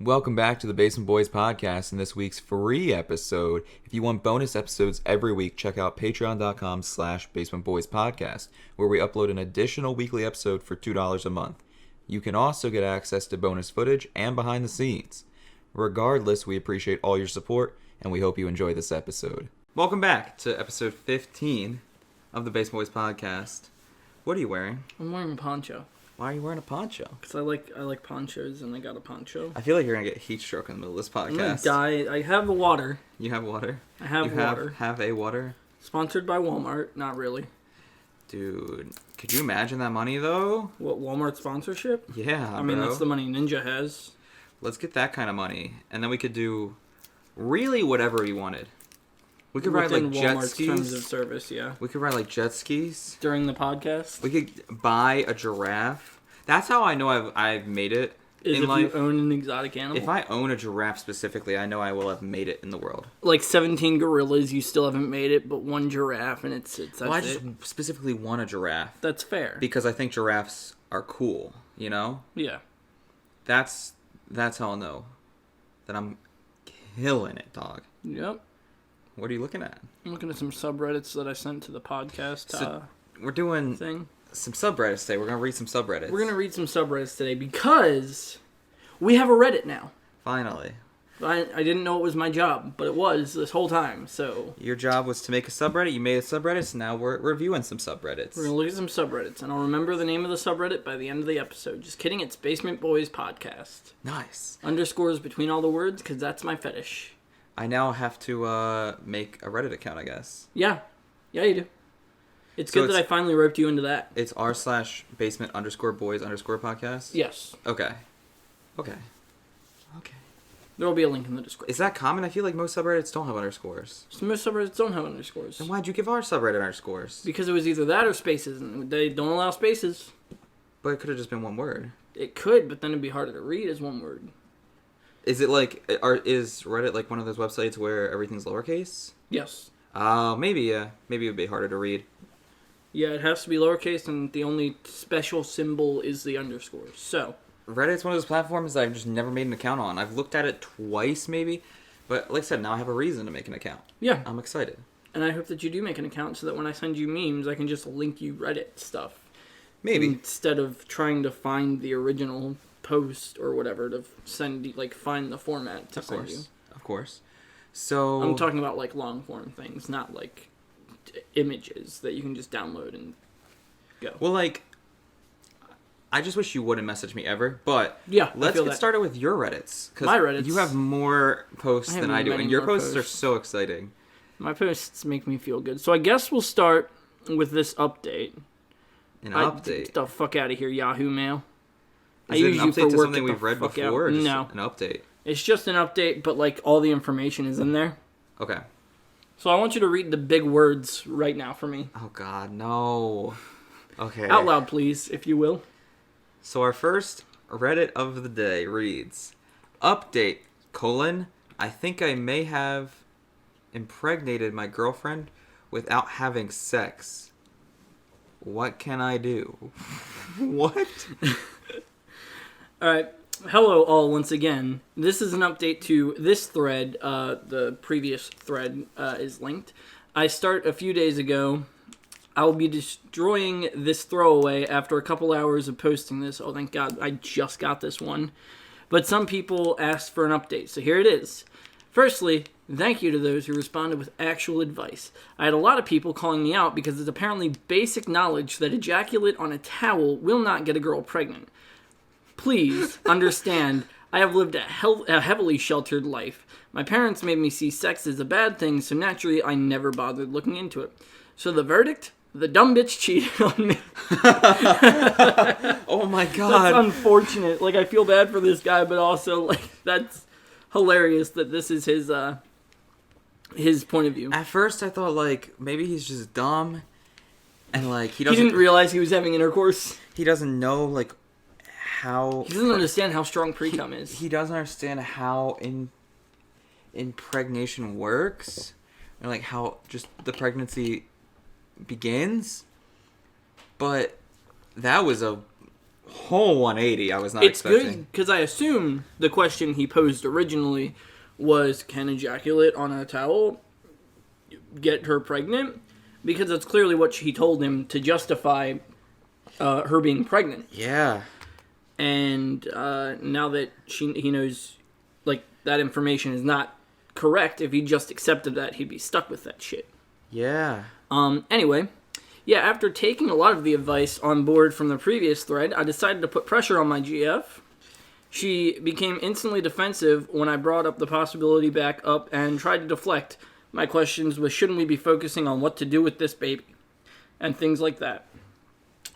Welcome back to the Basement Boys podcast and this week's free episode. If you want bonus episodes every week, check out patreon.com/basementboyspodcast, where we upload an additional weekly episode for $2 a month. You can also get access to bonus footage and behind the scenes. Regardless, we appreciate all your support, and we hope you enjoy this episode. Welcome back to episode 15 of the Basement Boys podcast. What are you wearing? I'm wearing a poncho. Why are you wearing a poncho? Because I like ponchos, and I got a poncho. I feel like you're going to get heat stroke in the middle of this podcast. I'm going to die. I have the water. You have water? I have water. Have a water? Sponsored by Walmart. Not really. Dude, could you imagine that money, though? What, Walmart sponsorship? Yeah, I mean, that's the money Ninja has. Let's get that kind of money, and then we could do really whatever we wanted. We could ride like jet Walmart's skis. terms of service, yeah. We could ride like jet skis During the podcast. We could buy a giraffe. That's how I know I've made it Is in if life. you own an exotic animal. If I own a giraffe specifically, I know I will have made it in the world. Like 17 gorillas, you still haven't made it, but one giraffe, and that's well, I just specifically want a giraffe. That's fair. Because I think giraffes are cool, you know? Yeah. That's how I'll know that I'm killing it, dog. Yep. What are you looking at? I'm looking at some subreddits that I sent to the podcast we're doing thing. Some subreddits today. We're going to read some subreddits. We're going to read some subreddits today because we have a Reddit now. Finally. I didn't know it was my job, but it was this whole time, so... Your job was to make a subreddit. You made a subreddit, so now we're reviewing some subreddits. We're going to look at some subreddits, and I'll remember the name of the subreddit by the end of the episode. Just kidding, it's Basement Boys Podcast. Nice. Underscores between all the words, because that's my fetish. I now have to make a Reddit account, I guess. Yeah. Yeah, you do. It's good that I finally roped you into that. It's r/basement_boys_podcast? Yes. Okay. There will be a link in the description. Is that common? I feel like most subreddits don't have underscores. So most subreddits don't have underscores. Then why'd you give our subreddit underscores? Because it was either that or spaces, and they don't allow spaces. But it could have just been one word. It could, but then it'd be harder to read as one word. Is it like, is Reddit like one of those websites where everything's lowercase? Yes. Maybe, yeah. Maybe it would be harder to read. Yeah, it has to be lowercase, and the only special symbol is the underscore. So, Reddit's one of those platforms that I've just never made an account on. I've looked at it twice, maybe. But like I said, now I have a reason to make an account. Yeah. I'm excited. And I hope that you do make an account so that when I send you memes, I can just link you Reddit stuff. Maybe. Instead of trying to find the original post or whatever to send, like, find the format to send you. Of course. So... I'm talking about, like, long-form things, not, like, images that you can just download and go. Well, like, I just wish you wouldn't message me ever, but yeah, let's get started with your Reddits. My Reddits. You have more posts than I do, and your posts are so exciting. My posts make me feel good. So I guess we'll start with this update. An update? Get the fuck out of here, Yahoo Mail. Is it an update to something we've read before, or just an update? It's just an update, but, like, all the information is in there. Okay. So I want you to read the big words right now for me. Oh, God, no. Okay. Out loud, please, if you will. So our first Reddit of the day reads, Update, : I think I may have impregnated my girlfriend without having sex. What can I do? What? Alright. Hello all once again. This is an update to this thread. The previous thread is linked. I start a few days ago. I'll be destroying this throwaway after a couple hours of posting this. Oh, thank God, I just got this one. But some people asked for an update, so here it is. Firstly, thank you to those who responded with actual advice. I had a lot of people calling me out because it's apparently basic knowledge that ejaculate on a towel will not get a girl pregnant. Please understand, I have lived a heavily sheltered life. My parents made me see sex as a bad thing, so naturally I never bothered looking into it. So the verdict? The dumb bitch cheated on me. Oh my God. That's unfortunate. Like, I feel bad for this guy, but also, like, that's hilarious that this is his point of view. At first I thought, like, maybe he's just dumb. And, like, he didn't realize he was having intercourse. He doesn't know, like, how... He doesn't understand how strong pre-cum is. He doesn't understand how impregnation works. And, like, how just the pregnancy begins. But that was a whole 180 I was not It's expecting. good because I assume the question he posed originally was, can ejaculate on a towel get her pregnant? Because that's clearly what he told him to justify her being pregnant. Yeah. And now that he knows, like, that information is not correct, if he just accepted that, he'd be stuck with that shit. Yeah. Anyway, yeah, after taking a lot of the advice on board from the previous thread, I decided to put pressure on my GF. She became instantly defensive when I brought up the possibility back up and tried to deflect. My questions was, shouldn't we be focusing on what to do with this baby? And things like that.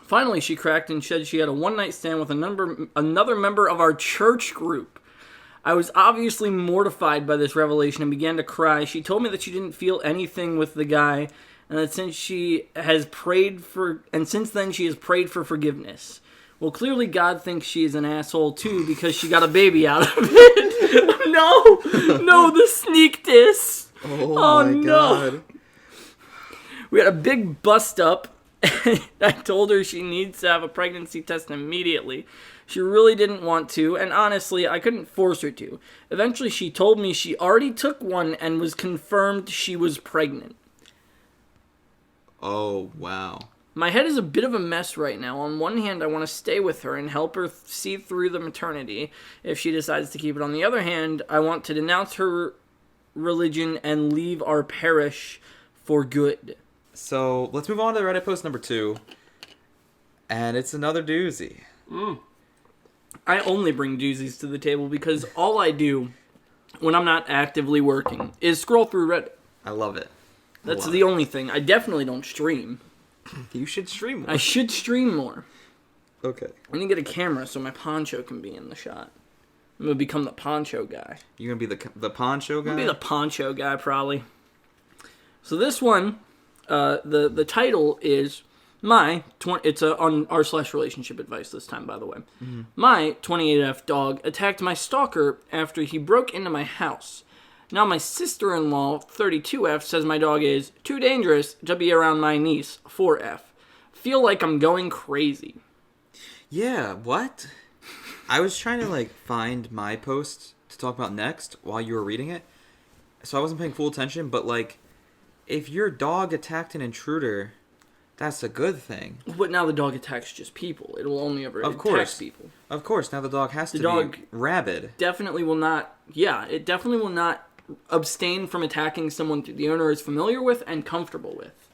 Finally, she cracked and said she had a one-night stand with another member of our church group. I was obviously mortified by this revelation and began to cry. She told me that she didn't feel anything with the guy, and that since then she has prayed for forgiveness. Well, clearly God thinks she is an asshole too because she got a baby out of it. No, the sneak diss. Oh my God. We had a big bust up. I told her she needs to have a pregnancy test immediately. She really didn't want to, and honestly, I couldn't force her to. Eventually, she told me she already took one and was confirmed she was pregnant. Oh, wow. My head is a bit of a mess right now. On one hand, I want to stay with her and help her see through the maternity if she decides to keep it. On the other hand, I want to denounce her religion and leave our parish for good. So, let's move on to Reddit post number 2. And it's another doozy. I only bring doozies to the table because all I do when I'm not actively working is scroll through Reddit. I love it. That's the only thing. I definitely don't stream. You should stream more. I should stream more. Okay. I need to get a camera so my poncho can be in the shot. I'm going to become the poncho guy. You're going to be the poncho guy? I'm going to be the poncho guy, probably. So this one, the title is it's on r/relationship advice this time, by the way. Mm-hmm. My 28F dog attacked my stalker after he broke into my house. Now my sister-in-law, 32F, says my dog is too dangerous to be around my niece, 4F. Feel like I'm going crazy. Yeah, what? I was trying to, find my post to talk about next while you were reading it. So I wasn't paying full attention, but, if your dog attacked an intruder, that's a good thing. But now the dog attacks just people. It will only ever attack people. Of course, now the dog has to be rabid. Definitely will not, it definitely will not abstain from attacking someone the owner is familiar with and comfortable with.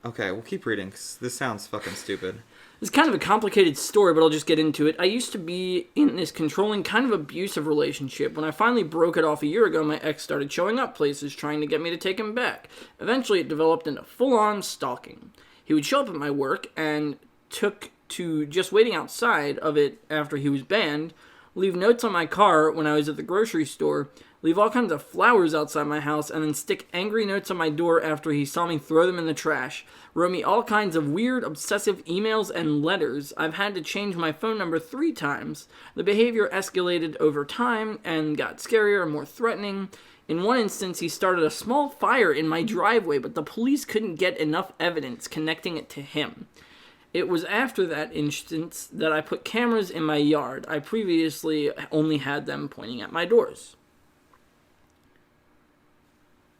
Okay, we'll keep reading, 'cause this sounds fucking stupid. It's kind of a complicated story, but I'll just get into it. I used to be in this controlling, kind of abusive relationship. When I finally broke it off a year ago, my ex started showing up places trying to get me to take him back. Eventually, it developed into full-on stalking. He would show up at my work and took to just waiting outside of it after he was banned, leave notes on my car when I was at the grocery store, leave all kinds of flowers outside my house, and then stick angry notes on my door after he saw me throw them in the trash. Wrote me all kinds of weird, obsessive emails and letters. I've had to change my phone number 3 times. The behavior escalated over time and got scarier and more threatening. In one instance, he started a small fire in my driveway, but the police couldn't get enough evidence connecting it to him. It was after that instance that I put cameras in my yard. I previously only had them pointing at my doors.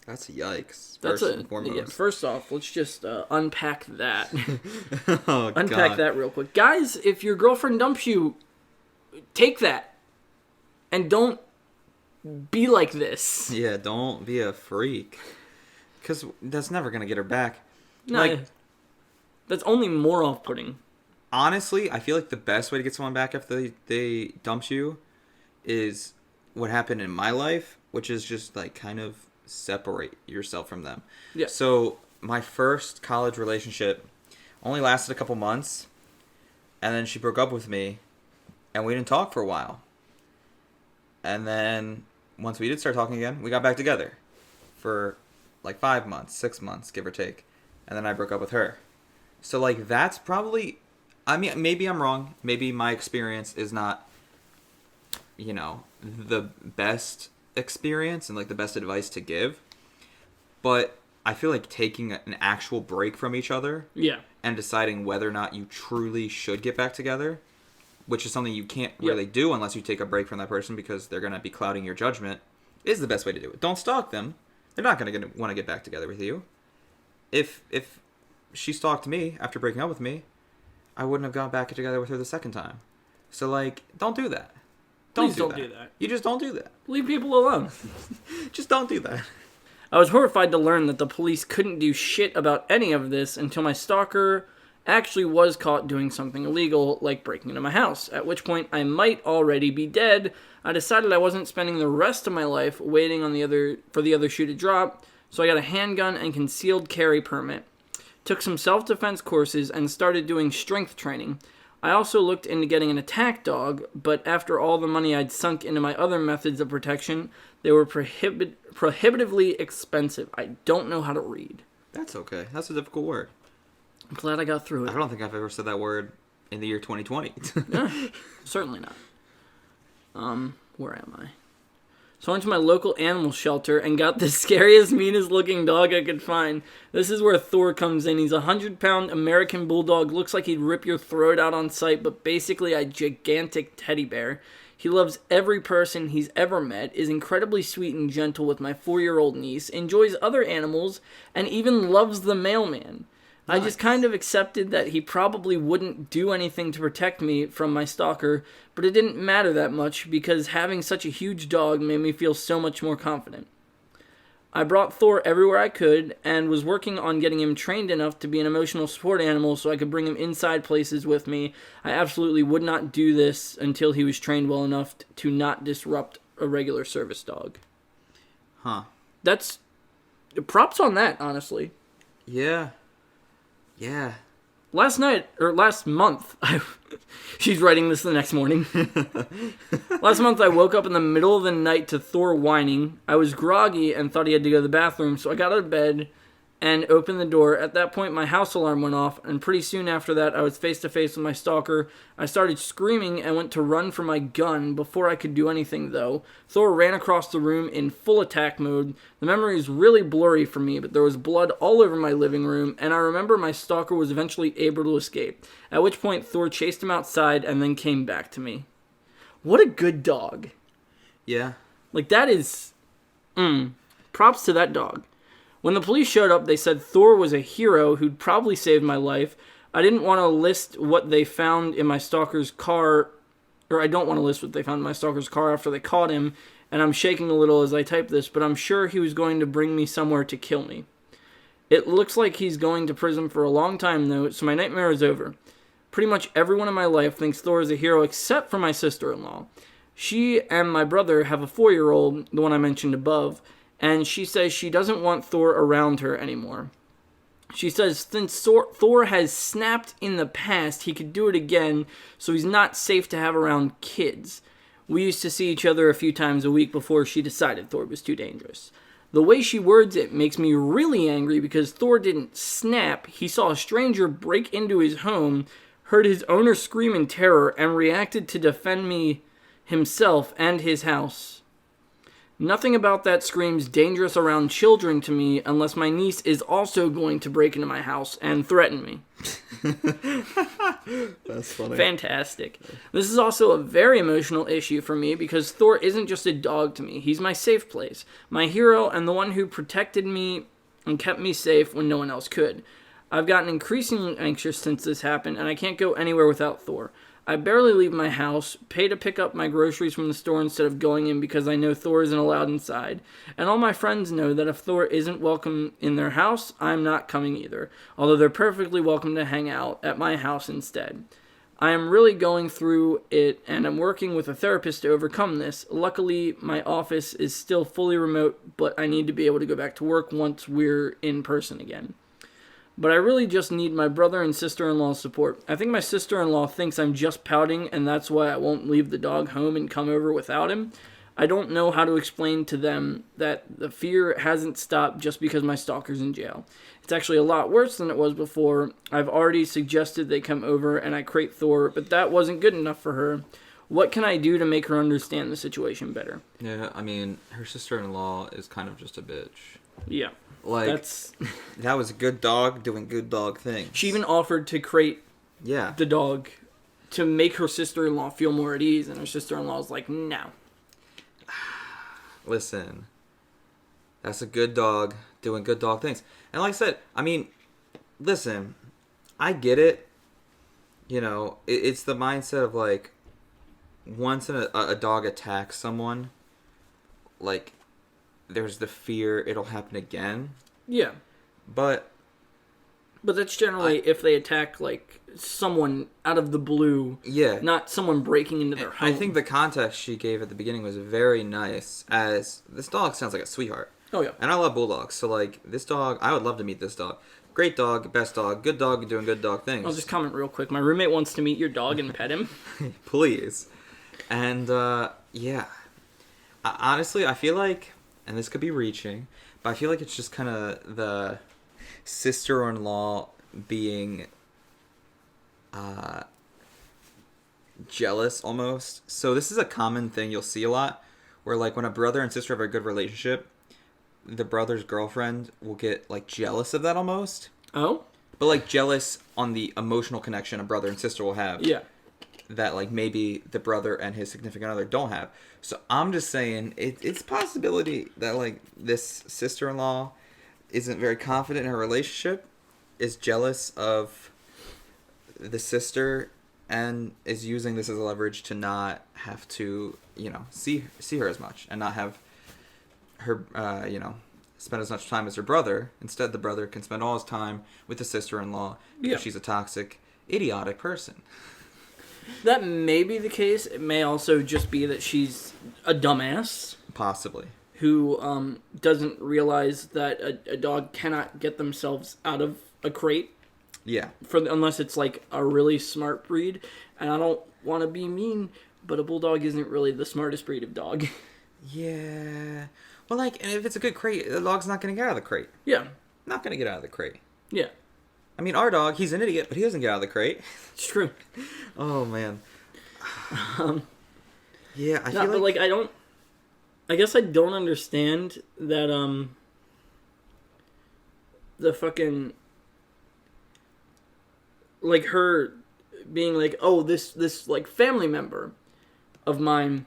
That's yikes. That's first and foremost. Yeah, first off, let's just unpack that. Oh, Unpack that real quick. Guys, if your girlfriend dumps you, take that. And don't be like this. Yeah, don't be a freak. Because that's never going to get her back. No, that's only more off-putting. Honestly, I feel like the best way to get someone back after they dumped you is what happened in my life, which is just kind of separate yourself from them. Yeah. So my first college relationship only lasted a couple months, and then she broke up with me, and we didn't talk for a while. And then once we did start talking again, we got back together for 5 months, 6 months, give or take. And then I broke up with her. So that's probably, I mean, maybe I'm wrong. Maybe my experience is not, the best experience and the best advice to give. But I feel like taking an actual break from each other. Yeah. And deciding whether or not you truly should get back together which is something you can't really do unless you take a break from that person because they're going to be clouding your judgment, is the best way to do it. Don't stalk them. They're not going to want to get back together with you. If she stalked me after breaking up with me, I wouldn't have gone back together with her the second time. So, like, don't do that. Please don't do that. You just don't do that. Leave people alone. Just don't do that. I was horrified to learn that the police couldn't do shit about any of this until my stalker actually was caught doing something illegal, like breaking into my house, at which point I might already be dead. I decided I wasn't spending the rest of my life waiting for the other shoe to drop, so I got a handgun and concealed carry permit. Took some self-defense courses and started doing strength training. I also looked into getting an attack dog, but after all the money I'd sunk into my other methods of protection, they were prohibitively expensive. I don't know how to read. That's okay. That's a difficult word. I'm glad I got through it. I don't think I've ever said that word in the year 2020. Certainly not. Where am I? So I went to my local animal shelter and got the scariest, meanest looking dog I could find. This is where Thor comes in. He's a 100-pound American bulldog. Looks like he'd rip your throat out on sight, but basically a gigantic teddy bear. He loves every person he's ever met, is incredibly sweet and gentle with my 4-year-old niece, enjoys other animals, and even loves the mailman. Nice. I just kind of accepted that he probably wouldn't do anything to protect me from my stalker, but it didn't matter that much because having such a huge dog made me feel so much more confident. I brought Thor everywhere I could and was working on getting him trained enough to be an emotional support animal so I could bring him inside places with me. I absolutely would not do this until he was trained well enough to not disrupt a regular service dog. Huh. That's props on that, honestly. Yeah. Last month, she's writing this the next morning. Last month, I woke up in the middle of the night to Thor whining. I was groggy and thought he had to go to the bathroom, so I got out of bed and opened the door. At that point, my house alarm went off, and pretty soon after that, I was face to face with my stalker. I started screaming and went to run for my gun. Before I could do anything, though, Thor ran across the room in full attack mode. The memory is really blurry for me, but there was blood all over my living room, and I remember my stalker was eventually able to escape, at which point Thor chased him outside and then came back to me. What a good dog. Yeah. Like, that is... props to that dog. When the police showed up, they said Thor was a hero who'd probably saved my life. I didn't want to list what they found in my stalker's car, or I don't want to list what they found in my stalker's car after they caught him, and I'm shaking a little as I type this, but I'm sure he was going to bring me somewhere to kill me. It looks like he's going to prison for a long time, though, so my nightmare is over. Pretty much everyone in my life thinks Thor is a hero except for my sister-in-law. She and my brother have a 4-year-old, the one I mentioned above, and she says she doesn't want Thor around her anymore. She says since Thor has snapped in the past, he could do it again, so he's not safe to have around kids. We used to see each other a few times a week before she decided Thor was too dangerous. The way she words it makes me really angry because Thor didn't snap. He saw a stranger break into his home, heard his owner scream in terror, and reacted to defend me himself and his house. Nothing about that screams dangerous around children to me unless my niece is also going to break into my house and threaten me. That's funny. Fantastic. This is also a very emotional issue for me because Thor isn't just a dog to me. He's my safe place, my hero, and the one who protected me and kept me safe when no one else could. I've gotten increasingly anxious since this happened, and I can't go anywhere without Thor. I barely leave my house, pay to pick up my groceries from the store instead of going in because I know Thor isn't allowed inside. And all my friends know that if Thor isn't welcome in their house, I'm not coming either, although they're perfectly welcome to hang out at my house instead. I am really going through it, and I'm working with a therapist to overcome this. Luckily, my office is still fully remote, but I need to be able to go back to work once we're in person again. But I really just need my brother and sister-in-law's support. I think my sister-in-law thinks I'm just pouting, and that's why I won't leave the dog home and come over without him. I don't know how to explain to them that the fear hasn't stopped just because my stalker's in jail. It's actually a lot worse than it was before. I've already suggested they come over and I crate Thor, but that wasn't good enough for her. What can I do to make her understand the situation better? Yeah, I mean, her sister-in-law is kind of just a bitch. Yeah. Like, that was a good dog doing good dog things. She even offered to crate the dog to make her sister-in-law feel more at ease, and her sister-in-law's like, no. Listen, that's a good dog doing good dog things. And like I said, I mean, listen, I get it. You know, it's the mindset of like, once a dog attacks someone, like, there's the fear it'll happen again. Yeah. But that's generally if they attack, like, someone out of the blue. Yeah. Not someone breaking into their home. I think the context she gave at the beginning was very nice, as this dog sounds like a sweetheart. Oh, yeah. And I love bulldogs, so, like, this dog, I would love to meet this dog. Great dog, best dog, good dog doing good dog things. I'll just comment real quick. My roommate wants to meet your dog and pet him. Please. And, yeah. Honestly, I feel like, and this could be reaching, but I feel like it's just kind of the sister-in-law being jealous almost. So this is a common thing you'll see a lot, where like when a brother and sister have a good relationship, the brother's girlfriend will get like jealous of that almost. Oh? But like jealous on the emotional connection a brother and sister will have. Yeah. That like maybe the brother and his significant other don't have. So I'm just saying it's a possibility that like this sister-in-law isn't very confident in her relationship, is jealous of the sister, and is using this as a leverage to not have to, you know, see her as much, and not have her, you know, spend as much time as her brother. Instead, the brother can spend all his time with the sister-in-law because she's a toxic, idiotic person. That may be the case. It may also just be that she's a dumbass. Possibly. Who doesn't realize that a dog cannot get themselves out of a crate. Yeah. Unless it's like a really smart breed. And I don't want to be mean, but a bulldog isn't really the smartest breed of dog. Yeah. Well, like, and if it's a good crate, the dog's not going to get out of the crate. Yeah. Not going to get out of the crate. Yeah. I mean, our dog, he's an idiot, but he doesn't get out of the crate. It's true. Oh, man. Yeah, I feel but like I guess I don't understand that, the fucking, like, her being like, oh, this like, family member of mine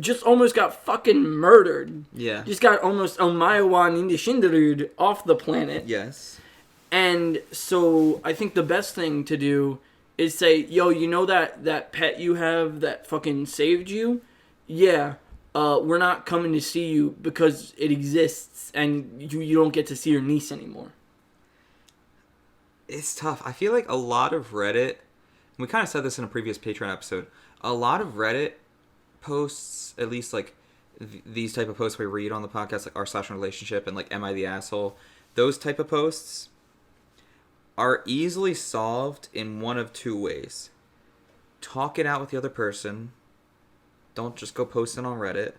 just almost got fucking murdered. Yeah. Just got almost Omayawan Indishindarud off the planet. Yes. And so I think the best thing to do is say, yo, you know that pet you have that fucking saved you? Yeah. We're not coming to see you because it exists and you don't get to see your niece anymore. It's tough. I feel like a lot of Reddit, we kind of said this in a previous Patreon episode, a lot of Reddit posts, at least like these type of posts we read on the podcast, like r/relationship and like am I the asshole, those type of posts are easily solved in one of two ways. Talk it out with the other person. Don't just go posting on Reddit.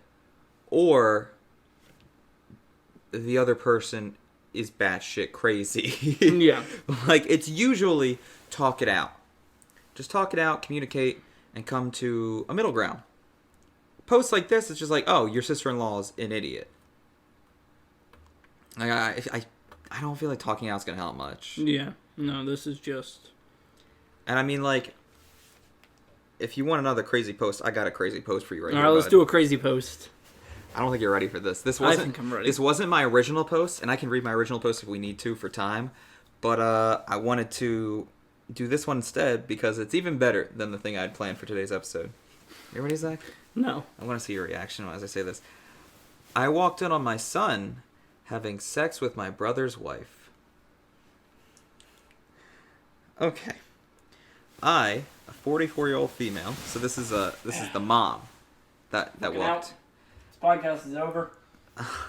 Or the other person is batshit crazy. Yeah. Like, it's usually talk it out. Just talk it out, communicate, and come to a middle ground. Posts like this, it's just like, oh, your sister-in-law is an idiot. Like, I don't feel like talking out's gonna help much. Yeah. No, this is just... And I mean, like, if you want another crazy post, I got a crazy post for you right now. here. All right, let's do a crazy post. I don't think you're ready for this. I think I'm ready. This wasn't my original post, and I can read my original post if we need to for time. But I wanted to do this one instead because it's even better than the thing I had planned for today's episode. You ready, Zach? No. I want to see your reaction as I say this. I walked in on my son having sex with my brother's wife. Okay. I, a 44-year-old female, so this is the mom that walked. This podcast is over.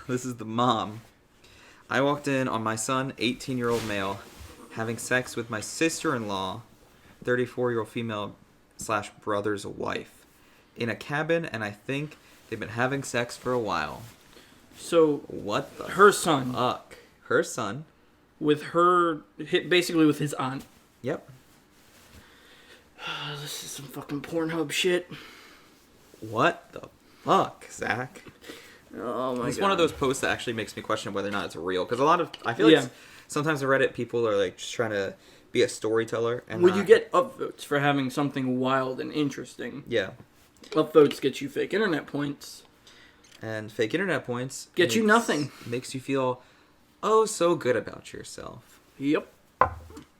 This is the mom. I walked in on my son, 18-year-old male, having sex with my sister-in-law, 34-year-old female / brother's wife, in a cabin, and I think they've been having sex for a while. So what the her son, fuck? Her son, with her, basically with his aunt. Yep. This is some fucking Pornhub shit. What the fuck, Zach? Oh my god. It's one of those posts that actually makes me question whether or not it's real. Because I feel like sometimes on Reddit people are like just trying to be a storyteller. And Would you get upvotes for having something wild and interesting? Yeah. Upvotes get you fake internet points. And fake internet points Get you nothing. Makes you feel oh so good about yourself. Yep.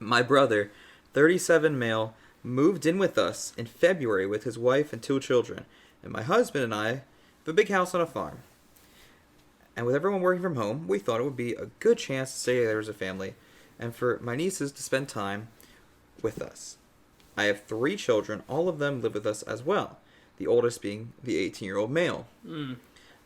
My brother, 37 male, moved in with us in February with his wife and 2 children. And my husband and I have a big house on a farm. And with everyone working from home, we thought it would be a good chance to stay together as a family and for my nieces to spend time with us. I have 3 children. All of them live with us as well, the oldest being the 18-year-old male.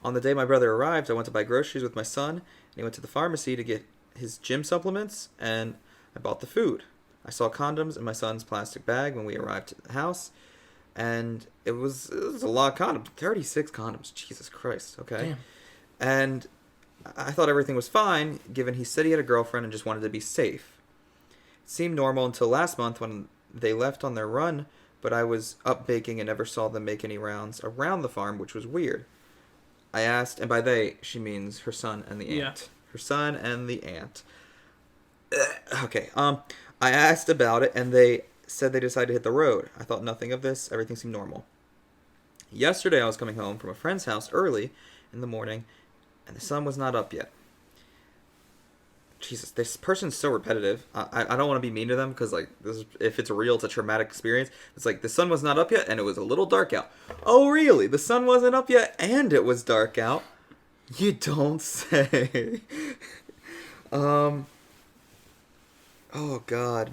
On the day my brother arrived, I went to buy groceries with my son, and he went to the pharmacy to get his gym supplements, and I bought the food. I saw condoms in my son's plastic bag when we arrived at the house, and it was a lot of condoms. 36 condoms. Jesus Christ, okay? Damn. And I thought everything was fine, given he said he had a girlfriend and just wanted to be safe. It seemed normal until last month when they left on their run, but I was up baking and never saw them make any rounds around the farm, which was weird. I asked, and by they, she means her son and the aunt. Yeah. Her son and the aunt. Okay, I asked about it, and they said they decided to hit the road. I thought nothing of this. Everything seemed normal. Yesterday, I was coming home from a friend's house early in the morning, and the sun was not up yet. Jesus, this person's so repetitive. I don't want to be mean to them because, like, this is, if it's real, it's a traumatic experience. It's like, the sun was not up yet and it was a little dark out. Oh, really? The sun wasn't up yet and it was dark out? You don't say. Oh, God.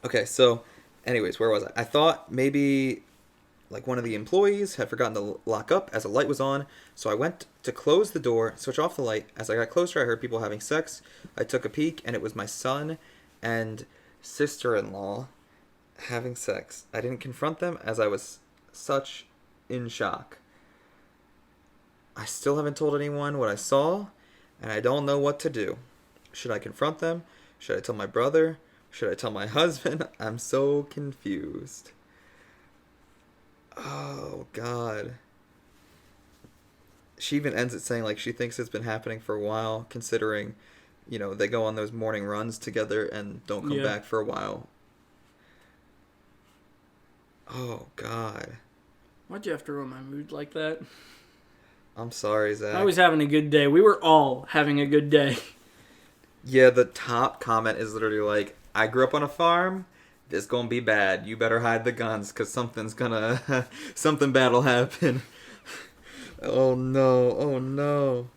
Okay, so, anyways, where was I? I thought maybe, like, one of the employees had forgotten to lock up as a light was on, so I went to close the door, switch off the light. As I got closer, I heard people having sex. I took a peek, and it was my son and sister-in-law having sex. I didn't confront them as I was such in shock. I still haven't told anyone what I saw, and I don't know what to do. Should I confront them? Should I tell my brother? Should I tell my husband? I'm so confused. Oh, God. She even ends it saying, like, she thinks it's been happening for a while, considering, you know, they go on those morning runs together and don't come back for a while. Oh, God. Why'd you have to ruin my mood like that? I'm sorry, Zach. I was having a good day. We were all having a good day. Yeah, the top comment is literally like, I grew up on a farm. This gonna be bad. You better hide the guns, because something bad'll happen. Oh, no. Oh, no.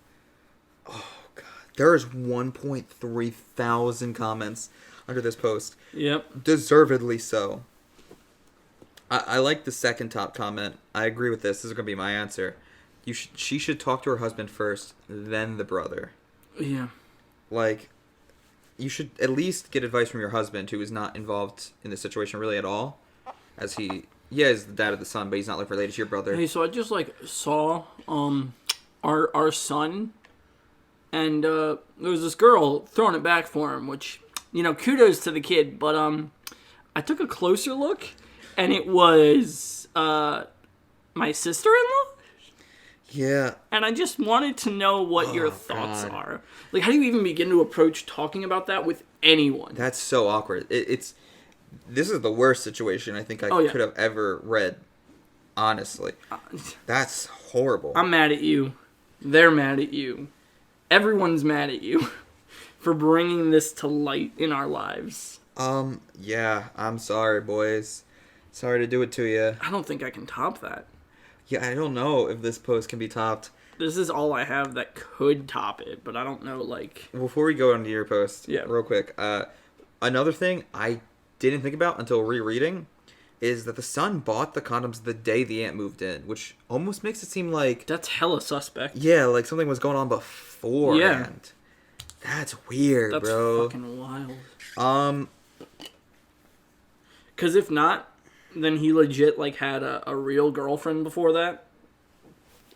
Oh, God. There's 1.3 thousand comments under this post. Yep. Deservedly so. I like the second top comment. I agree with this. This is going to be my answer. She should talk to her husband first, then the brother. Yeah. Like, you should at least get advice from your husband, who is not involved in the situation really at all. As he is the dad of the son, but he's not, like, related to your brother. Hey, so I just, like, saw our son, and there was this girl throwing it back for him, which, you know, kudos to the kid, but I took a closer look, and it was my sister-in-law. Yeah. And I just wanted to know what your thoughts are. Like, how do you even begin to approach talking about that with anyone? That's so awkward. This is the worst situation I think I could have ever read. Honestly. That's horrible. I'm mad at you. They're mad at you. Everyone's mad at you for bringing this to light in our lives. Yeah, I'm sorry, boys. Sorry to do it to you. I don't think I can top that. Yeah, I don't know if this post can be topped. This is all I have that could top it, but I don't know, like... Before we go on to your post, yeah, real quick, another thing I didn't think about until rereading is that the son bought the condoms the day the aunt moved in, which almost makes it seem like... That's hella suspect. Yeah, like something was going on beforehand. Yeah. That's weird, bro. That's fucking wild. Because if not, then he legit, like, had a real girlfriend before that.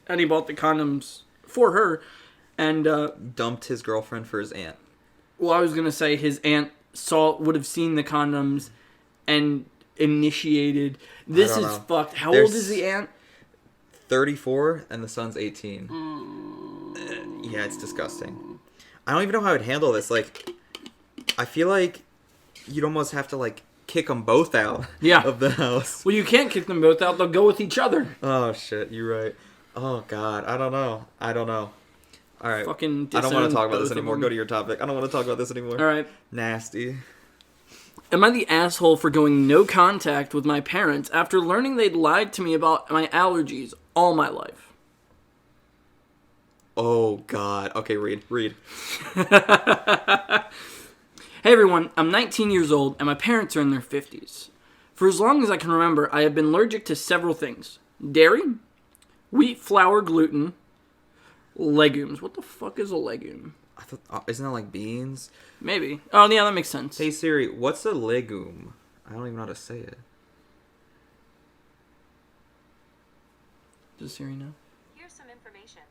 And he bought the condoms for her. And, dumped his girlfriend for his aunt. Well, I was going to say his aunt would have seen the condoms and initiated. This is fucked. How old is the aunt? 34, and the son's 18. Yeah, it's disgusting. I don't even know how I'd handle this. Like, I feel like you'd almost have to like kick them both out Yeah. of the house. Well, you can't kick them both out. They'll go with each other. Oh shit, you're right. Oh god, I don't know. All right. Fucking I don't want disown to talk about both this of anymore. them. Go to your topic. I don't want to talk about this anymore. All right. Nasty. Am I the asshole for going no contact with my parents after learning they'd lied to me about my allergies all my life? Oh god. Okay, read. Hey everyone, I'm 19 years old and my parents are in their 50s. For as long as I can remember, I have been allergic to several things. Dairy, wheat, flour, gluten, legumes. What the fuck is a legume? I thought, isn't that like beans? Maybe. Oh, yeah, that makes sense. Hey Siri, what's a legume? I don't even know how to say it. Does Siri know? Here's some information.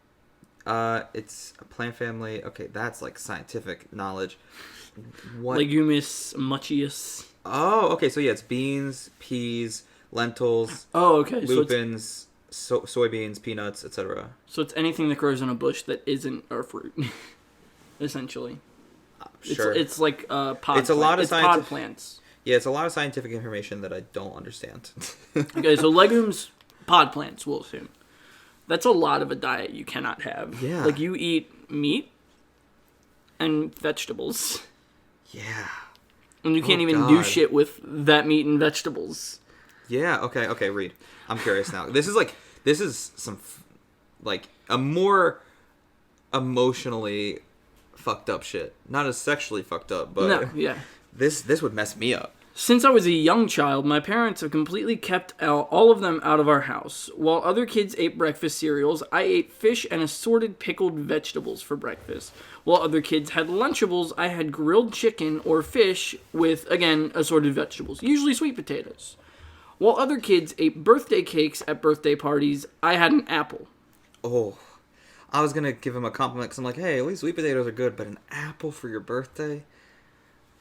It's a plant family. Okay, that's like scientific knowledge. What? Legumis, muchius. Oh, okay. So yeah, it's beans, peas, lentils, Oh, okay. lupins, soybeans, peanuts, etc. So it's anything that grows in a bush that isn't a fruit, essentially. Sure. It's like pod. It's a lot of pod plants. Yeah, it's a lot of scientific information that I don't understand. Okay, so legumes, pod plants, we'll assume. That's a lot of a diet you cannot have. Yeah. Like you eat meat and vegetables. Yeah. And you can't Oh, even do God. shit with that meat and vegetables. Yeah. Okay. Read. I'm curious now. This is some like a more emotionally fucked up shit. Not as sexually fucked up, but No, yeah. this would mess me up. Since I was a young child, my parents have completely kept all of them out of our house. While other kids ate breakfast cereals, I ate fish and assorted pickled vegetables for breakfast. While other kids had Lunchables, I had grilled chicken or fish with, again, assorted vegetables, usually sweet potatoes. While other kids ate birthday cakes at birthday parties, I had an apple. Oh, I was gonna give him a compliment because I'm like, hey, at least sweet potatoes are good, but an apple for your birthday?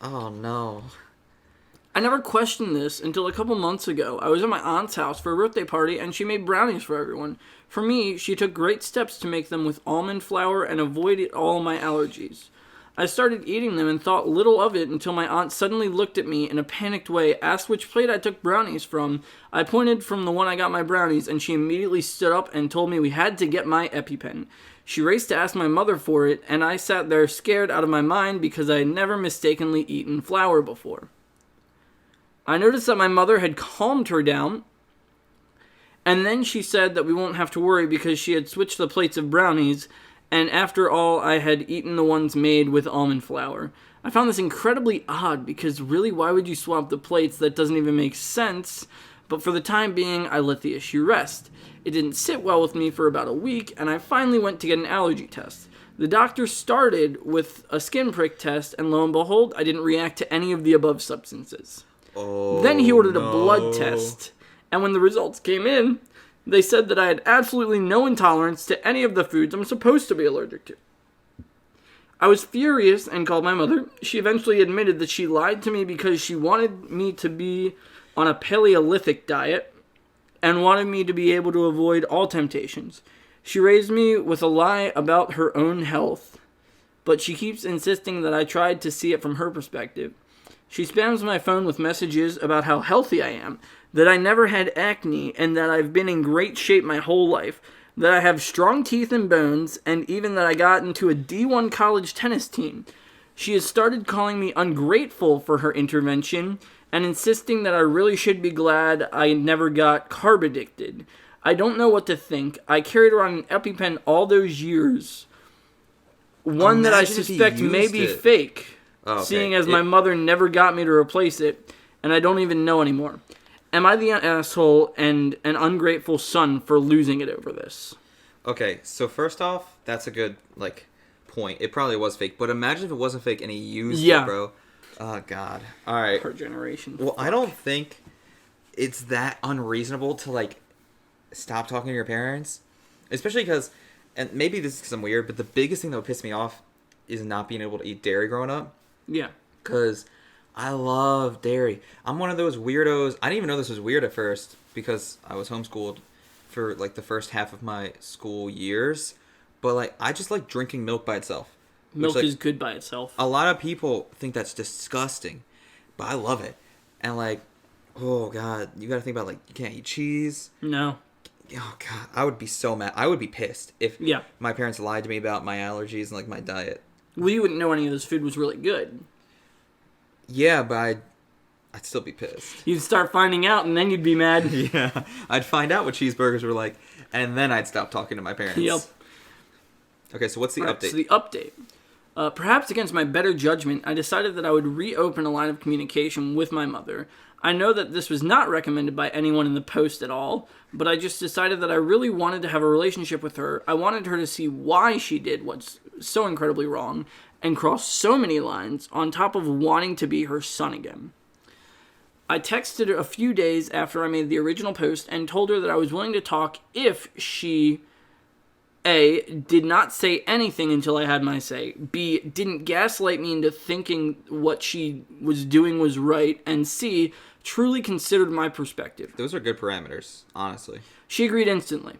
Oh no. I never questioned this until a couple months ago. I was at my aunt's house for a birthday party and she made brownies for everyone. For me, she took great steps to make them with almond flour and avoided all my allergies. I started eating them and thought little of it until my aunt suddenly looked at me in a panicked way, asked which plate I took brownies from. I pointed from the one I got my brownies and she immediately stood up and told me we had to get my EpiPen. She raced to ask my mother for it and I sat there scared out of my mind because I had never mistakenly eaten flour before. I noticed that my mother had calmed her down, and then she said that we won't have to worry because she had switched the plates of brownies, and after all, I had eaten the ones made with almond flour. I found this incredibly odd because really, why would you swap the plates? That doesn't even make sense. But for the time being, I let the issue rest. It didn't sit well with me for about a week, and I finally went to get an allergy test. The doctor started with a skin prick test, and lo and behold, I didn't react to any of the above substances. Oh, Then he ordered no. a blood test, and when the results came in, they said that I had absolutely no intolerance to any of the foods I'm supposed to be allergic to. I was furious and called my mother. She eventually admitted that she lied to me because she wanted me to be on a Paleolithic diet and wanted me to be able to avoid all temptations. She raised me with a lie about her own health, but she keeps insisting that I tried to see it from her perspective. She spams my phone with messages about how healthy I am, that I never had acne, and that I've been in great shape my whole life, that I have strong teeth and bones, and even that I got into a D1 college tennis team. She has started calling me ungrateful for her intervention, and insisting that I really should be glad I never got carb addicted. I don't know what to think. I carried around an EpiPen all those years. One that I Imagine if he suspect may used be it. fake. Oh, okay. Seeing as my mother never got me to replace it, and I don't even know anymore. Am I the asshole and an ungrateful son for losing it over this? Okay, so first off, that's a good, like, point. It probably was fake, but imagine if it wasn't fake and he used it, bro. Oh, God. All right. Per generation. Well, I don't think it's that unreasonable to, like, stop talking to your parents. Especially because, and maybe this is because I'm weird, but the biggest thing that would piss me off is not being able to eat dairy growing up. Yeah. Because I love dairy. I'm one of those weirdos. I didn't even know this was weird at first because I was homeschooled for like the first half of my school years. But like, I just like drinking milk by itself. Milk which, like, is good by itself. a lot of people think that's disgusting. but I love it. And like, oh god, you gotta think about like you can't eat cheese. No. Oh god, I would be so mad. I would be pissed if Yeah. my parents lied to me about my allergies and like my diet. Well, you wouldn't know any of this food was really good. Yeah, but I'd still be pissed. You'd start finding out, and then you'd be mad. Yeah, I'd find out what cheeseburgers were like, and then I'd stop talking to my parents. Yep. Okay, so what's the update? So the update. Perhaps against my better judgment, I decided that I would reopen a line of communication with my mother. I know that this was not recommended by anyone in the post at all, but I just decided that I really wanted to have a relationship with her. I wanted her to see why she did what's so incredibly wrong and crossed so many lines on top of wanting to be her son again. I texted her a few days after I made the original post and told her that I was willing to talk if she... A, did not say anything until I had my say. B, didn't gaslight me into thinking what she was doing was right. And C, truly considered my perspective. Those are good parameters, honestly. She agreed instantly.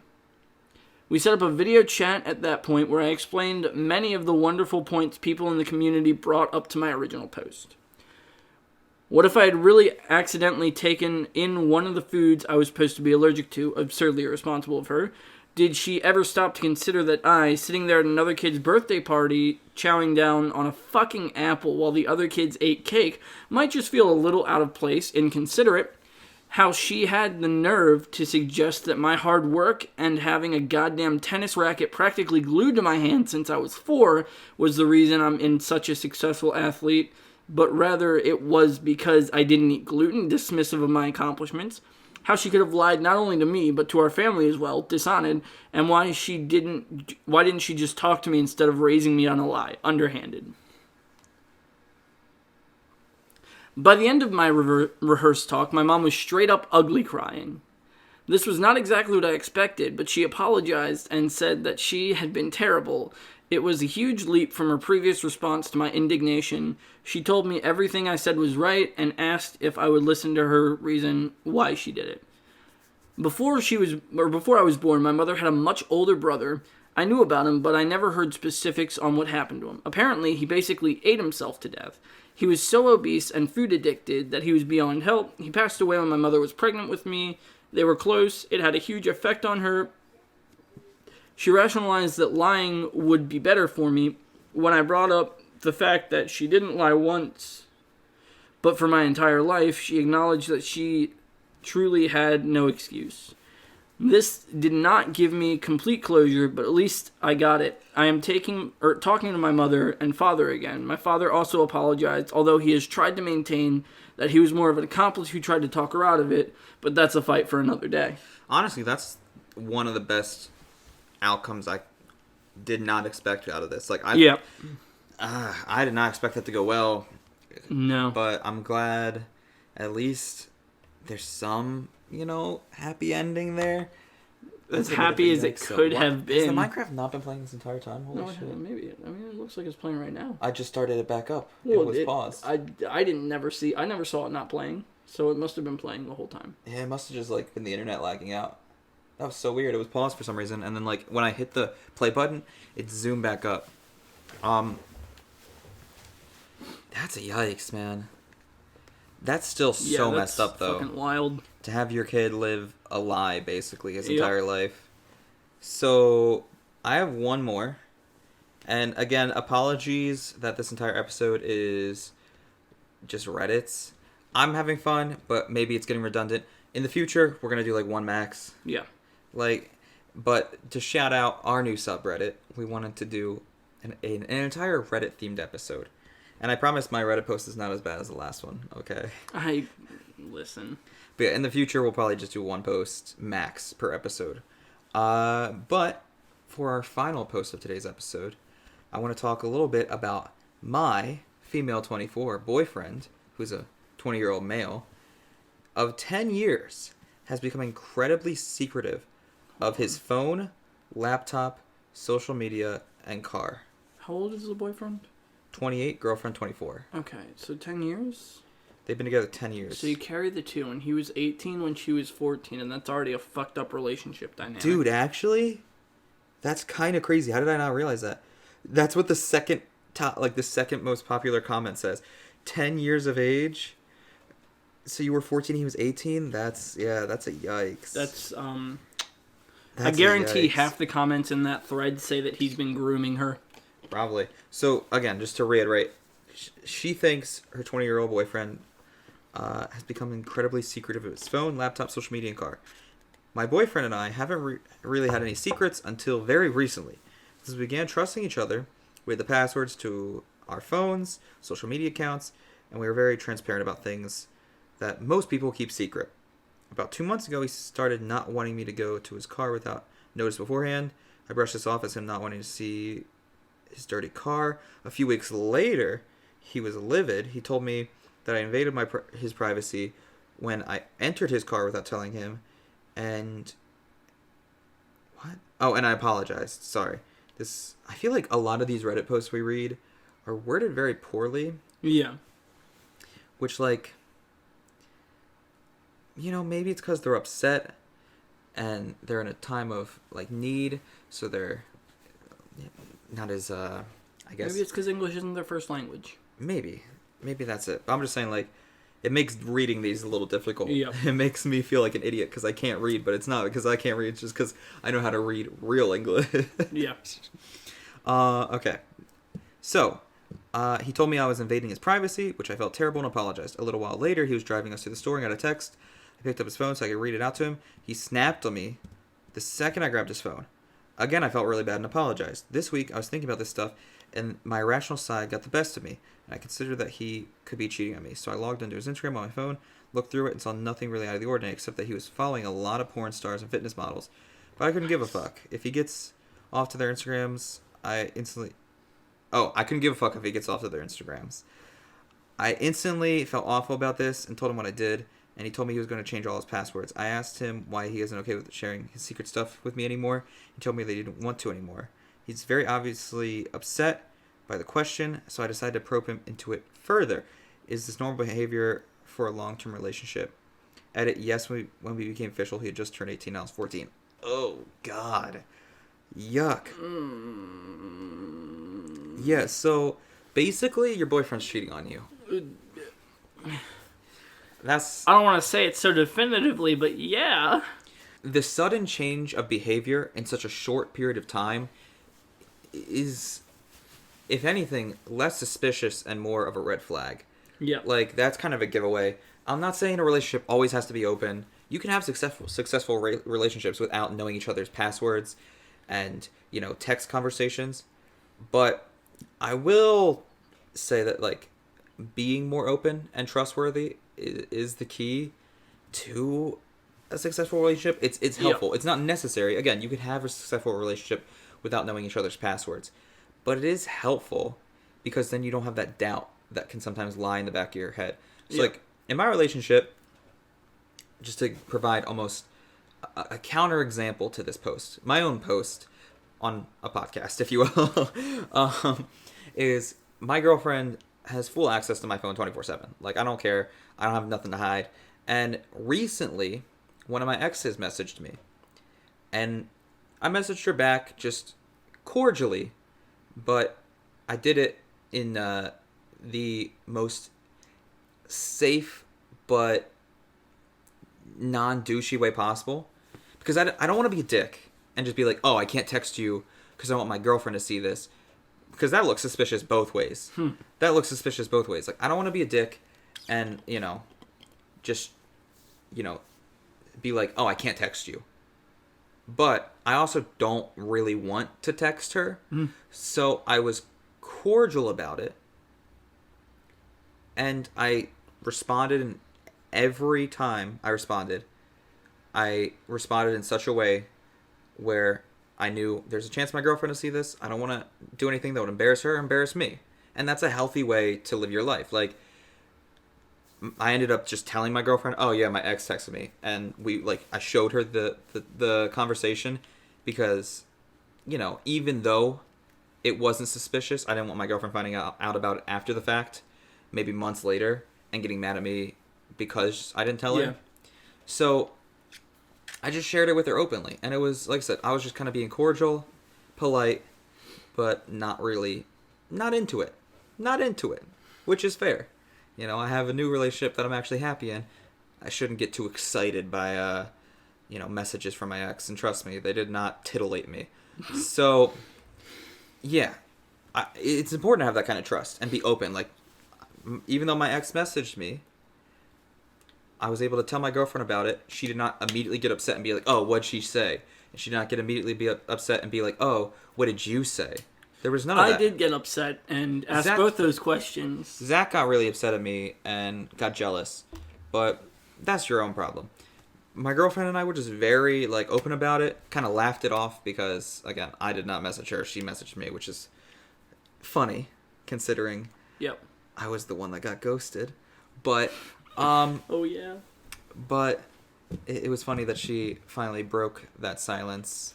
We set up a video chat at that point where I explained many of the wonderful points people in the community brought up to my original post. What if I had really accidentally taken in one of the foods I was supposed to be allergic to? Absurdly irresponsible of her. Did she ever stop to consider that I, sitting there at another kid's birthday party, chowing down on a fucking apple while the other kids ate cake, might just feel a little out of place, inconsiderate? How she had the nerve to suggest that my hard work and having a goddamn tennis racket practically glued to my hand since I was 4 was the reason I'm in such a successful athlete, but rather it was because I didn't eat gluten, dismissive of my accomplishments. How she could have lied not only to me, but to our family as well, dishonored, and why didn't she just talk to me instead of raising me on a lie, underhanded. By the end of my rehearsed talk, my mom was straight up ugly crying. This was not exactly what I expected, but she apologized and said that she had been terrible. It was a huge leap from her previous response to my indignation. She told me everything I said was right and asked if I would listen to her reason why she did it. Before I was born, my mother had a much older brother. I knew about him, but I never heard specifics on what happened to him. Apparently, he basically ate himself to death. He was so obese and food addicted that he was beyond help. He passed away when my mother was pregnant with me. They were close. It had a huge effect on her. She rationalized that lying would be better for me when I brought up the fact that she didn't lie once, but for my entire life. She acknowledged that she truly had no excuse. This did not give me complete closure, but at least I got it. I am talking to my mother and father again. My father also apologized, although he has tried to maintain that he was more of an accomplice who tried to talk her out of it, but that's a fight for another day. Honestly, that's one of the best outcomes I did not expect out of this. Like, I did not expect that to go well. No. But I'm glad at least there's some, happy ending there. As happy as it could have been. Has the Minecraft not been playing this entire time? Holy shit. Maybe. I mean, it looks like it's playing right now. I just started it back up. Well, it was paused. I never saw it not playing, so it must have been playing the whole time. Yeah, it must have just, been the internet lagging out. That was so weird. It was paused for some reason, and then, when I hit the play button, it zoomed back up. That's a yikes, man. That's still so messed up, though. Fucking wild. To have your kid live a lie, basically, his entire life. So, I have one more. And, again, apologies that this entire episode is just Reddits. I'm having fun, but maybe it's getting redundant. In the future, we're going to do, one max. Yeah. But to shout out our new subreddit, we wanted to do an entire Reddit-themed episode. And I promise my Reddit post is not as bad as the last one, okay? Listen. But yeah, in the future, we'll probably just do one post max per episode. But for our final post of today's episode, I want to talk a little bit about my female 24 boyfriend, who's a 20-year-old male, of 10 years, has become incredibly secretive of his phone, laptop, social media, and car. How old is the boyfriend? 28, girlfriend 24. Okay, so 10 years? They've been together 10 years. So you carry the two, and he was 18 when she was 14, and that's already a fucked up relationship dynamic. Dude, actually, that's kind of crazy. How did I not realize that? That's what the second most popular comment says. 10 years of age So you were 14, he was 18? That's a yikes. That's I That's a guarantee yikes. half the comments in that thread say that he's been grooming her. Probably. So, again, just to reiterate, she thinks her 20-year-old boyfriend has become incredibly secretive of his phone, laptop, social media, and car. My boyfriend and I haven't really had any secrets until very recently. Since we began trusting each other, we had the passwords to our phones, social media accounts, and we were very transparent about things that most people keep secret. About 2 months ago, he started not wanting me to go to his car without notice beforehand. I brushed this off as him not wanting to see his dirty car. A few weeks later, he was livid. He told me that I invaded his privacy when I entered his car without telling him. And what? Oh, and I apologized. Sorry. I feel like a lot of these Reddit posts we read are worded very poorly. Yeah. Which, like, maybe it's because they're upset and they're in a time of, like, need, so they're not as, I guess... Maybe it's because English isn't their first language. Maybe that's it. I'm just saying, like, it makes reading these a little difficult. Yeah. It makes me feel like an idiot because I can't read, but it's not because I can't read. It's just because I know how to read real English. Yeah. Okay. So, he told me I was invading his privacy, which I felt terrible and apologized. A little while later, he was driving us to the store and got a text. I picked up his phone so I could read it out to him. He snapped on me the second I grabbed his phone. Again, I felt really bad and apologized. This week, I was thinking about this stuff, and my irrational side got the best of me, and I considered that he could be cheating on me. So I logged into his Instagram on my phone, looked through it, and saw nothing really out of the ordinary, except that he was following a lot of porn stars and fitness models. But I couldn't give a fuck. If he gets off to their Instagrams, I couldn't give a fuck if he gets off to their Instagrams. I instantly felt awful about this and told him what I did, and he told me he was going to change all his passwords. I asked him why he isn't okay with sharing his secret stuff with me anymore. He told me that he didn't want to anymore. He's very obviously upset by the question, so I decided to probe him into it further. Is this normal behavior for a long-term relationship? Edit, yes, when we became official, he had just turned 18, now he's 14. Oh, God. Yuck. Yeah, so basically your boyfriend's cheating on you. I don't want to say it so definitively, but yeah. The sudden change of behavior in such a short period of time is, if anything, less suspicious and more of a red flag. Yeah. Like, that's kind of a giveaway. I'm not saying a relationship always has to be open. You can have successful relationships without knowing each other's passwords and, text conversations. But I will say that, like, being more open and trustworthy is the key to a successful relationship. It's helpful. Yeah. It's not necessary. Again, you can have a successful relationship without knowing each other's passwords. But it is helpful because then you don't have that doubt that can sometimes lie in the back of your head. So, like, in my relationship, just to provide almost a counter-example to this post, my own post on a podcast, if you will, is my girlfriend has full access to my phone 24/7. Like, I don't care. I don't have nothing to hide. And recently, one of my exes messaged me. And I messaged her back just cordially, but I did it in the most safe but non-douchey way possible. Because I don't want to be a dick and just be like, oh, I can't text you because I want my girlfriend to see this. Because that looks suspicious both ways. That looks suspicious both ways. Like, I don't want to be a dick and, just, be like, oh, I can't text you. But I also don't really want to text her. So I was cordial about it. And I responded, and every time I responded in such a way where I knew there's a chance my girlfriend will see this. I don't want to do anything that would embarrass her or embarrass me. And that's a healthy way to live your life. Like, I ended up just telling my girlfriend, oh yeah, my ex texted me. And I showed her the conversation because, even though it wasn't suspicious, I didn't want my girlfriend finding out about it after the fact, maybe months later, and getting mad at me because I didn't tell her. So I just shared it with her openly. And it was, like I said, I was just kind of being cordial, polite, but not into it, which is fair. I have a new relationship that I'm actually happy in. I shouldn't get too excited by, messages from my ex. And trust me, they did not titillate me. So, yeah. It's important to have that kind of trust and be open. Like, even though my ex messaged me, I was able to tell my girlfriend about it. She did not immediately get upset and be like, oh, what'd she say? And she did not immediately be upset and be like, oh, what did you say? There was none of that. I did get upset and asked both those questions. Zach got really upset at me and got jealous. But that's your own problem. My girlfriend and I were just very, open about it. Kind of laughed it off because, again, I did not message her. She messaged me, which is funny, considering I was the one that got ghosted. But, oh, yeah. But it was funny that she finally broke that silence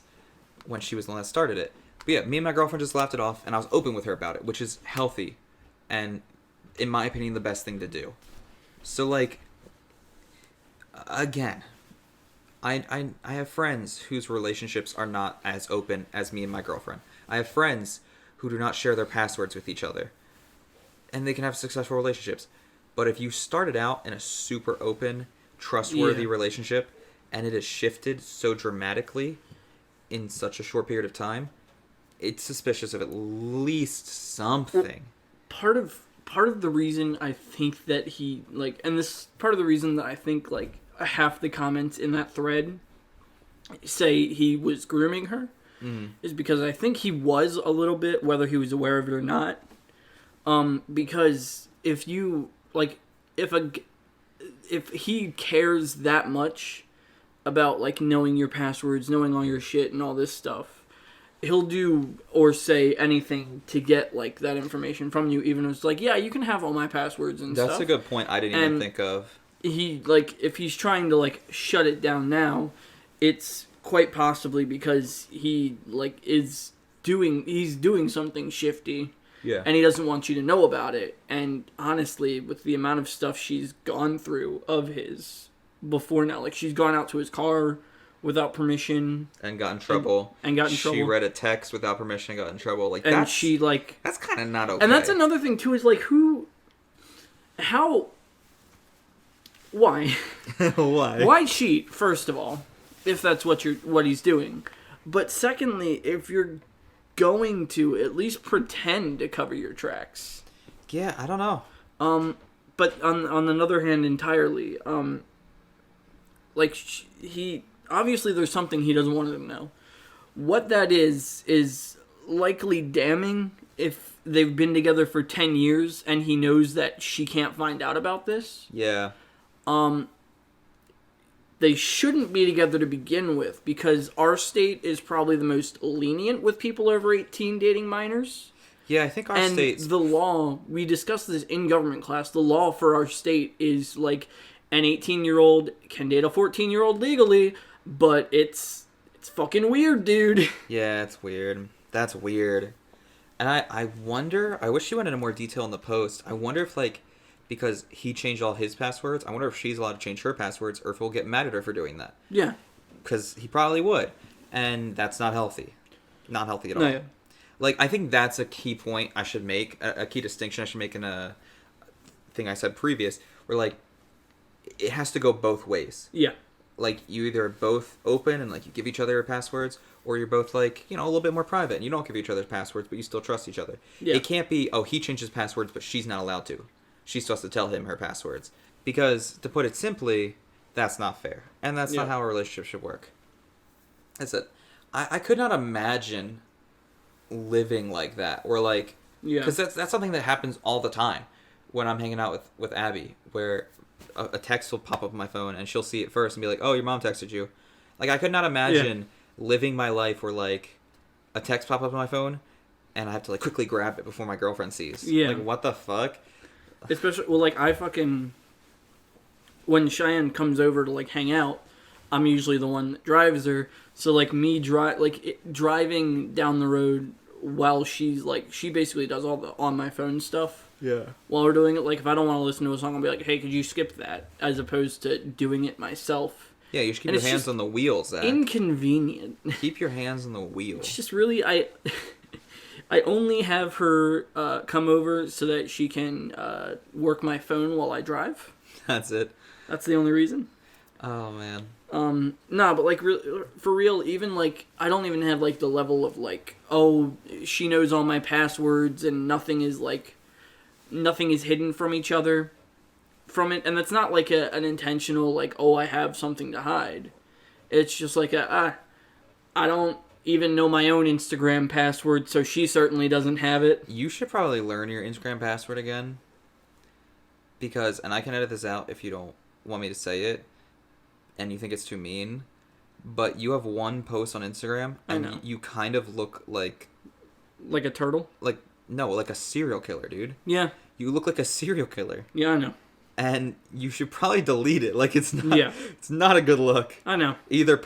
when she was the one that started it. But yeah, me and my girlfriend just laughed it off, and I was open with her about it, which is healthy, and, in my opinion, the best thing to do. So, again, I have friends whose relationships are not as open as me and my girlfriend. I have friends who do not share their passwords with each other, and they can have successful relationships. But if you started out in a super open, trustworthy relationship, and it has shifted so dramatically in such a short period of time, it's suspicious of at least something. Part of the reason I think that he, and this part of the reason that I think, half the comments in that thread say he was grooming her is because I think he was a little bit, whether he was aware of it or not. Because if you, if he cares that much about, knowing your passwords, knowing all your shit and all this stuff, he'll do or say anything to get, that information from you, even if it's yeah, you can have all my passwords and stuff. That's a good point I didn't even think of. He, if he's trying to, shut it down now, it's quite possibly because he, he's doing something shifty. Yeah. And he doesn't want you to know about it. And honestly, with the amount of stuff she's gone through of his before now, she's gone out to his car without permission. And got in trouble. And got in trouble. She read a text without permission and got in trouble. And that's kind of not okay. And that's another thing, too, is, why? Why? Why cheat, first of all, if that's what he's doing? But secondly, if you're going to at least pretend to cover your tracks. Yeah, I don't know. But on another hand, entirely, he obviously there's something he doesn't want to know. What that is likely damning if they've been together for 10 years and he knows that she can't find out about this. Yeah. They shouldn't be together to begin with because our state is probably the most lenient with people over 18 dating minors. Yeah, I think our state's... And the law, we discussed this in government class, the law for our state is an 18-year-old can date a 14-year-old legally, but it's fucking weird, dude. Yeah, it's weird. That's weird. And I wonder, I wish she went into more detail in the post. I wonder if, because he changed all his passwords, I wonder if she's allowed to change her passwords or if he'll get mad at her for doing that. Yeah. Because he probably would. And that's not healthy. Not healthy at all. No, yeah. I think that's a key point I should make, a key distinction I should make in a thing I said previous, where, it has to go both ways. Yeah. You either both open and, you give each other your passwords, or you're both, a little bit more private, and you don't give each other passwords, but you still trust each other. Yeah. It can't be, oh, he changed his passwords, but she's not allowed to. She's supposed to tell him her passwords. Because, to put it simply, that's not fair. And that's not how a relationship should work. That's it. I could not imagine living like that. Or, because that's something that happens all the time when I'm hanging out with Abby. Where a text will pop up on my phone, and she'll see it first and be like, oh, your mom texted you. I could not imagine living my life where, a text pop up on my phone, and I have to, quickly grab it before my girlfriend sees. Yeah. What the fuck? Especially, when Cheyenne comes over to, hang out, I'm usually the one that drives her. So, me driving down the road while she's, she basically does all the on my phone stuff. Yeah. While we're doing it, if I don't want to listen to a song, I'll be like, hey, could you skip that? As opposed to doing it myself. Yeah, you should keep your hands on the wheels, Zach. Inconvenient. Keep your hands on the wheels. It's just really, I only have her come over so that she can work my phone while I drive. That's it. That's the only reason. Oh man. No, but like for real, even like I don't even have like the level of like, oh, she knows all my passwords and nothing is hidden from each other from it, and that's not like an intentional like, oh, I have something to hide. It's just like I don't even know my own Instagram password, so she certainly doesn't have it. You should probably learn your Instagram password again. Because, and I can edit this out if you don't want me to say it, and you think it's too mean, but you have one post on Instagram, and you kind of look like... Like a turtle? No, like a serial killer, dude. Yeah. You look like a serial killer. Yeah, I know. And you should probably delete it. Like, it's not a good look. I know. Either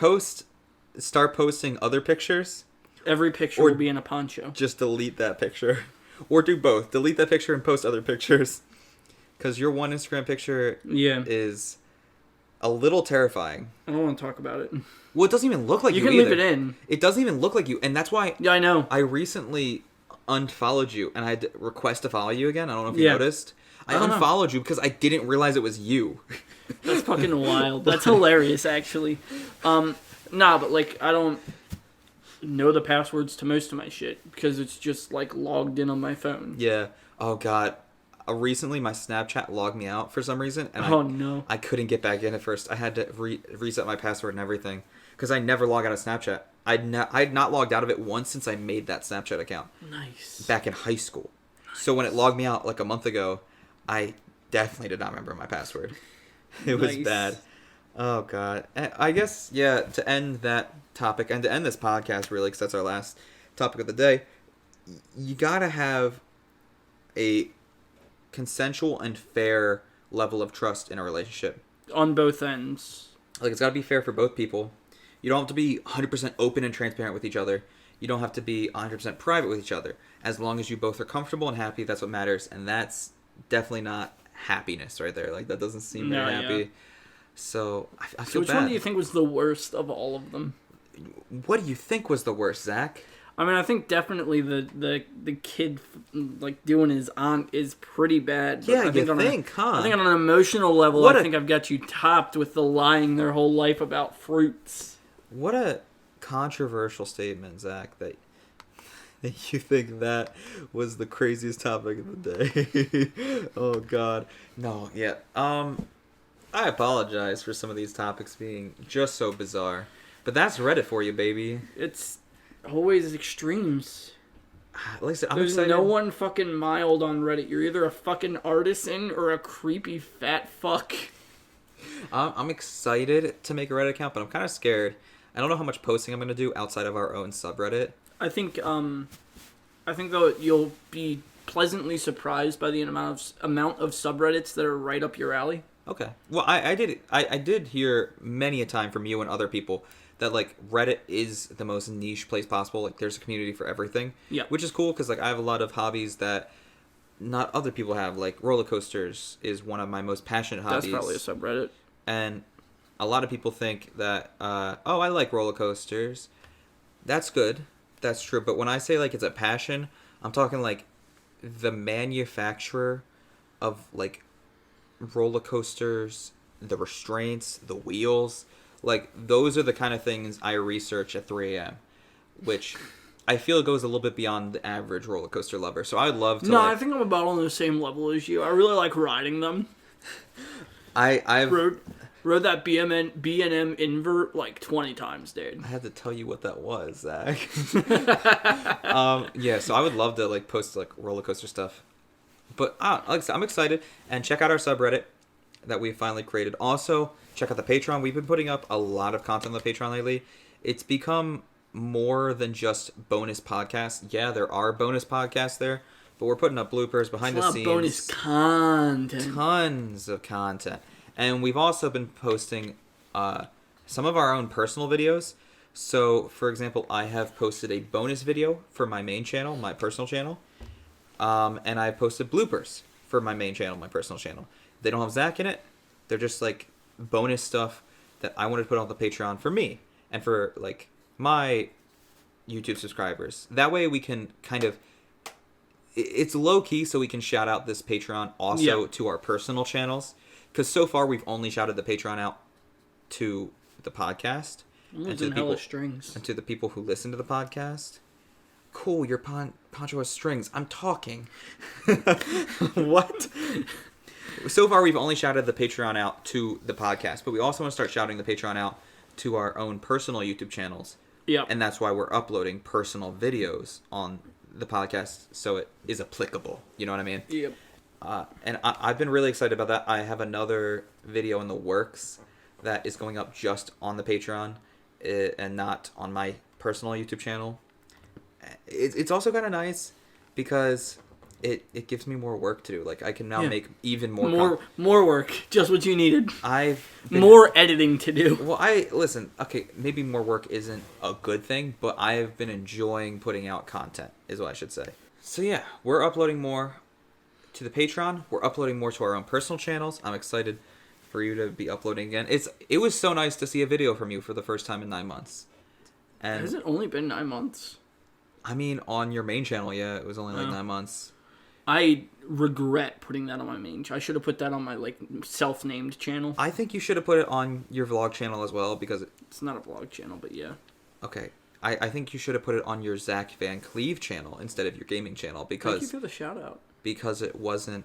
start posting other pictures. Every picture will be in a poncho. Just delete that picture. Or do both. Delete that picture and post other pictures. Because your one Instagram picture is a little terrifying. I don't want to talk about it. Well, it doesn't even look like you can either. leave it in. It doesn't even look like you. And that's why I know. I recently unfollowed you. And I had to request to follow you again. I don't know if you noticed. I unfollowed you because I didn't realize it was you. That's fucking wild. That's hilarious, actually. Nah, but like, I don't know the passwords to most of my shit because it's just like logged in on my phone. Yeah. Oh, God. Recently, my Snapchat logged me out for some reason, and I couldn't get back in at first. I had to reset my password and everything because I never log out of Snapchat. I had not logged out of it once since I made that Snapchat account. Nice. Back in high school. Nice. So when it logged me out like a month ago, I definitely did not remember my password. It was bad. Oh, God. I guess, to end that topic and to end this podcast, really, because that's our last topic of the day, you gotta have a consensual and fair level of trust in a relationship. On both ends. Like, it's gotta be fair for both people. You don't have to be 100% open and transparent with each other. You don't have to be 100% private with each other. As long as you both are comfortable and happy, that's what matters. And that's definitely not happiness right there. Like, that doesn't seem very happy. Yeah. So, I feel bad. So which one do you think was the worst of all of them? What do you think was the worst, Zach? I mean, I think definitely the kid like doing his aunt is pretty bad. Yeah, I think huh? I think on an emotional level, I think I've got you topped with the lying their whole life about fruits. What a controversial statement, Zach, that you think that was the craziest topic of the day. Oh, God. No, yeah. I apologize for some of these topics being just so bizarre. But that's Reddit for you, baby. It's always extremes. Listen, I'm There's excited. no one fucking mild on Reddit. You're either a fucking artisan or a creepy fat fuck. I'm excited to make a Reddit account, but I'm kind of scared. I don't know how much posting I'm going to do outside of our own subreddit. I think though you'll be pleasantly surprised by the amount of subreddits that are right up your alley. Okay. Well, I did hear many a time from you and other people that, like, Reddit is the most niche place possible. Like, there's a community for everything. Yeah. Which is cool because, like, I have a lot of hobbies that not other people have. Like, roller coasters is one of my most passionate hobbies. That's probably a subreddit. And a lot of people think that, I like roller coasters. That's good. That's true. But when I say, like, it's a passion, I'm talking, like, the manufacturer of, like, roller coasters, the restraints, the wheels, like, those are the kind of things I research at 3 a.m., which I feel goes a little bit beyond the average roller coaster lover. So I'd love to. No, I think I'm about on the same level as you. I really like riding them. I've rode that B&M invert like 20 times, dude. I had to tell you what that was, Zach. Yeah, so I would love to, like, post, like, roller coaster stuff. But like I said, I'm excited. And check out our subreddit that we finally created. Also, check out the Patreon. We've been putting up a lot of content on the Patreon lately. It's become more than just bonus podcasts. Yeah, there are bonus podcasts there. But we're putting up bloopers, behind the scenes. Bonus content. Tons of content. And we've also been posting some of our own personal videos. So, for example, I have posted a bonus video for my main channel, my personal channel. And I posted bloopers for my main channel, my personal channel. They don't have Zach in it. They're just, like, bonus stuff that I wanted to put on the Patreon for me and for, like, my YouTube subscribers. That way we can kind of it's low key, so we can shout out this Patreon also to our personal channels. Because so far we've only shouted the Patreon out to the podcast and to the people who listen to the podcast. Cool, your poncho has strings. I'm talking. What? So far we've only shouted the Patreon out to the podcast, but we also want to start shouting the Patreon out to our own personal YouTube channels. Yeah. And that's why we're uploading personal videos on the podcast, so it is applicable. You know what I mean? Yep. And I've been really excited about that. I have another video in the works that is going up just on the Patreon and not on my personal YouTube channel. It's also kind of nice because it gives me more work to do. Like, I can now make even more work. Just what you needed. More editing to do. Well, listen, okay, maybe more work isn't a good thing, but I've been enjoying putting out content, is what I should say. So yeah, we're uploading more to the Patreon. We're uploading more to our own personal channels. I'm excited for you to be uploading again. It was so nice to see a video from you for the first time in 9 months. And has it only been 9 months? I mean, on your main channel, yeah, it was only like 9 months. I regret putting that on my main channel. I should have put that on my self-named channel. I think you should have put it on your vlog channel as well, because it's not a vlog channel, but yeah. Okay. I think you should have put it on your Zach Van Cleve channel instead of your gaming channel, because thank you for the shout out. Because it wasn't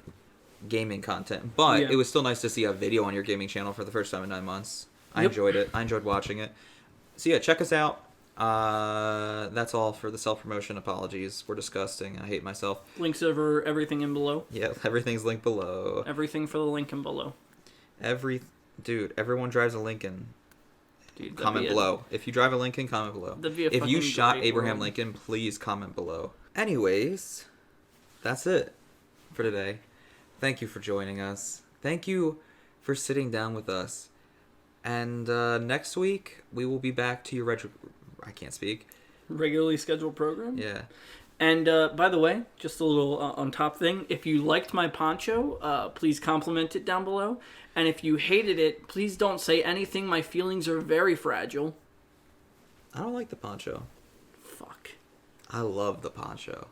gaming content, but it was still nice to see a video on your gaming channel for the first time in 9 months. I enjoyed it. I enjoyed watching it. So yeah, check us out. That's all for the self-promotion. Apologies. We're disgusting. I hate myself. Links over everything in below. Yeah, everything's linked below. Everything for the link in below. Everyone drives a Lincoln. Dude, comment below. If you drive a Lincoln, comment below. If you shot Abraham Lincoln, please comment below. Anyways, that's it for today. Thank you for joining us. Thank you for sitting down with us. And next week, we will be back to your I can't speak. Regularly scheduled program? Yeah. And by the way, just a little on top thing. If you liked my poncho, please compliment it down below. And if you hated it, please don't say anything. My feelings are very fragile. I don't like the poncho. Fuck. I love the poncho.